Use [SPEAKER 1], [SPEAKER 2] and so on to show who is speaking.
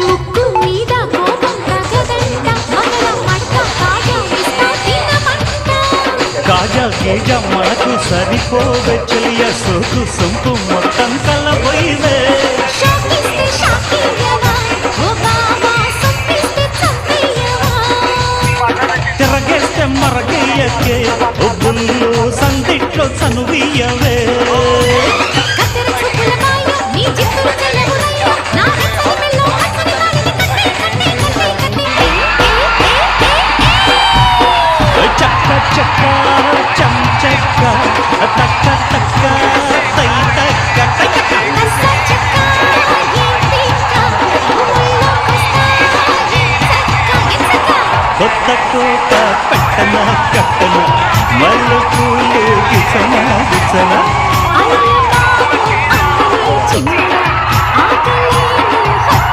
[SPEAKER 1] ముక్కు మీద కోపం తగదంట మగల మట్ట కాజా ఇస్తా తినమంట
[SPEAKER 2] కాజా గీజా మనకు సరిపోవే చెలియ సోకు సొంపు మొత్తం కలబోయివే
[SPEAKER 1] షాకిస్తే షాకియవా ఓ బావా సొప్పిస్తే చంపేయవా
[SPEAKER 2] తిరగేస్తే మరగేయకే బుల్లు సందిట్లో చనువియవే
[SPEAKER 1] కత్తెర చూపుల మాయ నీ జిత్తుల చెల్లెములయ్య నా వెచ్చని మెల్లో కచ్చని తాళిని కట్టి
[SPEAKER 2] చక్క చక్క చం చెక్క తక్క తక్క తై తక్క తక్క
[SPEAKER 1] కస్స చెక్క ఏ పిక్క ముల్లోకొస్తా ఎచ్చక్క
[SPEAKER 2] కొత్త కోట పట్టణ కట్టణ మల్లె పూలు గిచన గిచన
[SPEAKER 1] అయ్య బాబు చిన్న ఆకలి